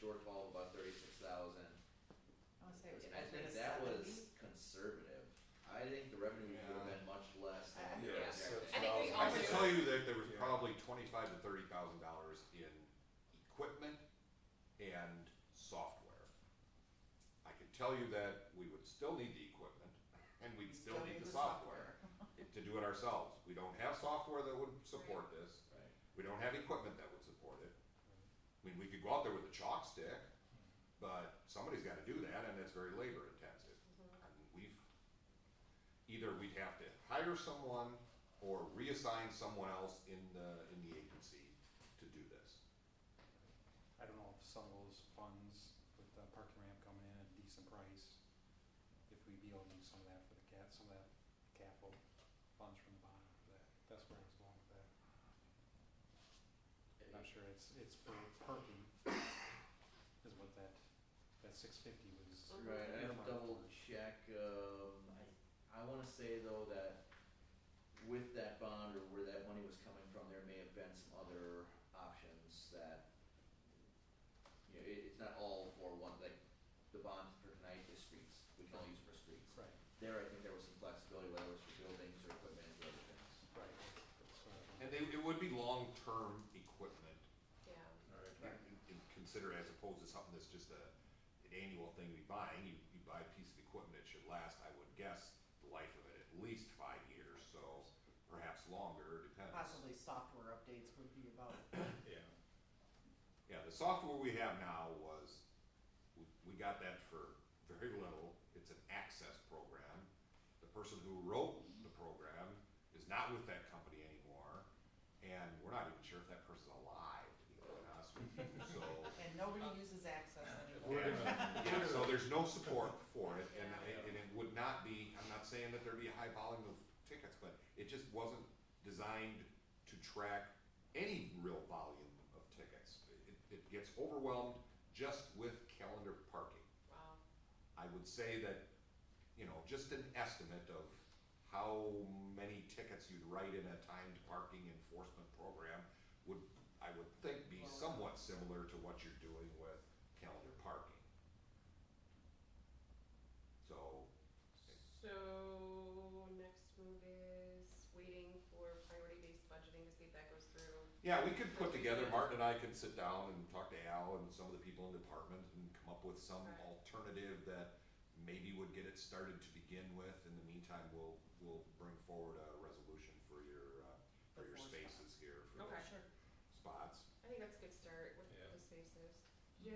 shortfall of about 36,000. I wanna say it was And I closer think to that 70. was conservative. I think the revenues would have been much less than. Yeah. Yes. projected. I think we I also- can tell you that there was probably $25,000 to $30,000 in equipment and software. I can tell you that we would still need the equipment and we'd still need the software to do it ourselves. We don't have software that would support this. Right. We don't have equipment that would support it. I mean, we could go out there with a chalk stick, but somebody's gotta do that, and it's very labor intensive. And either we'd have to hire someone or reassign someone else in the agency to do this. I don't know if some of those funds with the parking ramp coming in at a decent price, if we'd be able to use some of that for some of that capital funds from the bond for that. That's where I was going with that. Not sure it's for parking is what that 650 was. Right, I have to earmarked double for. check, I wanna say though that with that bond or where that money was coming from, there may have been some other options that, you know, it's not all for one, like, the bond for tonight is streets, we can only use it for streets. Right, There, I think there was some flexibility, whether it was for buildings or equipment or other things. right. That's what I- And it would be long-term equipment, Yeah. and consider as opposed to something that's just an annual thing we buying. You buy a piece of equipment, it should last, I would guess, the life of it at least 5 years, so perhaps longer, depends. Possibly software updates would be about, Yeah. Yeah, the software we have now we got that for very little. It's an access program. The person who wrote the program is not with that company anymore, and we're not even sure if that person's alive, to be quite honest with you, so. and nobody uses Access anymore. Yeah, so there's no support for it, and it would not be, I'm not saying that there'd be a high volume of tickets, but it just wasn't designed to track any real volume of tickets. It gets overwhelmed just with calendar parking. Wow. I would say that, just an estimate of how many tickets you'd write in a timed parking enforcement program would, I would think, be somewhat similar to what you're doing with calendar parking. So, So next move is waiting for priority-based budgeting to see if that goes through. yeah, we could put together, Martin and I could sit down and talk to Al and some of the people in the department and come up with some Okay. alternative that maybe would get it started to begin with. In the meantime, we'll bring forward a resolution for your For 4 spaces here, for Okay. those Sure. spots. I think that's a good start with Yeah. the spaces.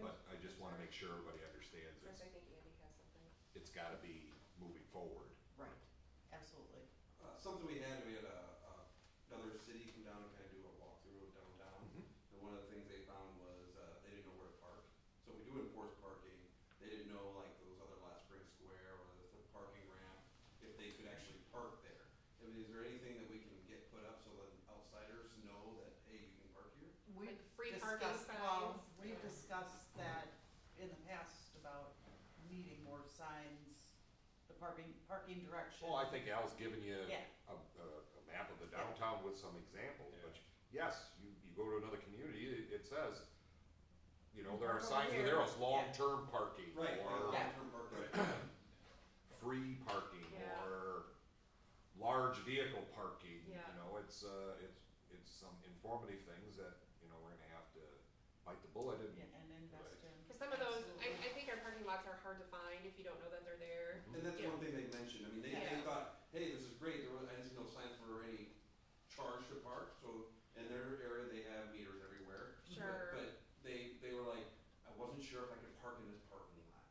But I just wanna make sure everybody understands First, I think Andy has something. it's gotta be moving forward. Right, absolutely. Something we had another city come down and kind of do a walkthrough of downtown. And one of the things they found was, they didn't know where to park. So we do enforce parking, they didn't know like those other Last Spring Square or the parking ramp, if they could actually park there. I mean, is there anything that we can get put up so that outsiders know that, hey, you can park here? We've Like free parking discussed, well, signs. we've discussed that in the past about needing more signs, the parking direction. Well, I think Al's given you Yeah. a map of the downtown with some examples, but yes, you go to another community, it says, there are Park over signs with here. arrows, long-term parking, or Long-term parking. free parking, Yeah. or large vehicle parking, Yeah. it's some informative things that, we're gonna have to bite the bullet Yeah, and. and invest Right. in. Because some of those, I Absolutely. think our parking lots are hard to find if you don't know that they're there. And that's one thing they mentioned, I mean, they Yeah. thought, hey, this is great, I didn't see no sign for any charge to park, so in their area, they have meters everywhere. Sure. But they were like, I wasn't sure if I could park in this parking lot.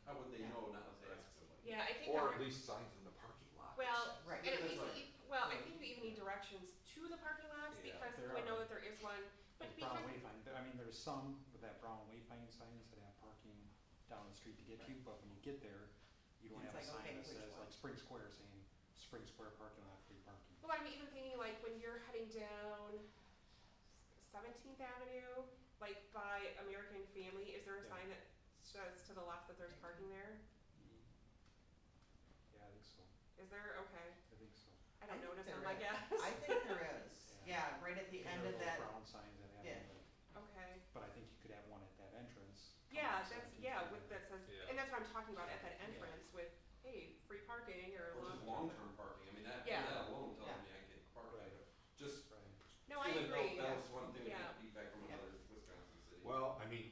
How would they know not unless they ask somebody? Yeah, I think. Or our- at least signs in the parking lot. Well, Right. and at That's least, right. I think you even need directions to the parking lots Yeah, because there we are. know that there is one. But Like brown because, wayfinding, I mean, there's some with that brown wayfinding signs that have parking down the street to get to, but when you get there, you don't It's have a like, okay, sign that which says one? like Spring Square saying Spring Square parking lot, free parking. well, I'm even thinking like when you're heading down 17th Avenue, like by American Family, is there a Yeah. sign that says to the left that there's parking there? Yeah, I think so, Is there? Okay. I think so. I don't think notice there them, I is. guess. I think there is, yeah, right at the There end are of those that, brown signs that have Yeah. them, Okay. but I think you could have one at that entrance Yeah, that's, yeah, with, that says, Yeah. and that's what I'm talking about at that entrance with, hey, free parking or Or just long-term parking, I mean, Yeah. that alone tells Yeah. me I can't park Right. there, just Right. No, I feeling agree. that was one thing we Yeah. get feedback from Yeah. another Wisconsin city. Well, I mean,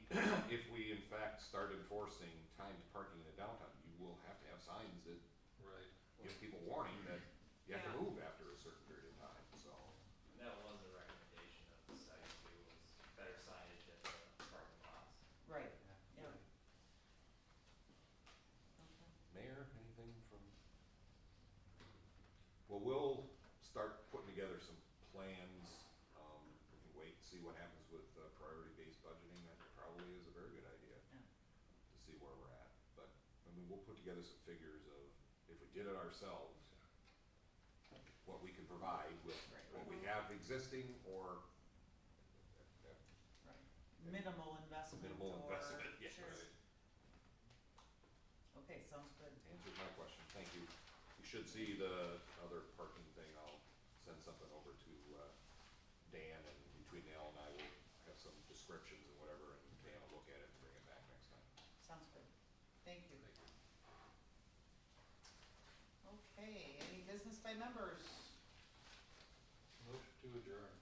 if we in fact start enforcing timed parking in the downtown, you will have to have signs that Right. give people warning that you have to Yeah. move after a certain period of time, so. And that was a recommendation of the site too, was better signage at the parking lots. Right, Yeah. yeah. Right. Okay. Mayor, anything from? Well, we'll start putting together some plans. We can wait and see what happens with priority-based budgeting. That probably is a very good idea. Yeah. To see where we're at. But, I mean, we'll put together some figures of if we did it ourselves, what we can provide with what we have existing or Right. Minimal investment minimal or. investment, yes. Sure. Okay, sounds good. Answers my question, thank you. You should see the other parking thing, I'll send something over to Dan, and between Al and I will have some descriptions and whatever, and Dan will look at it and bring it back next time. Sounds good. Thank you. Thank you. Okay, any business by members? Motion to adjourn.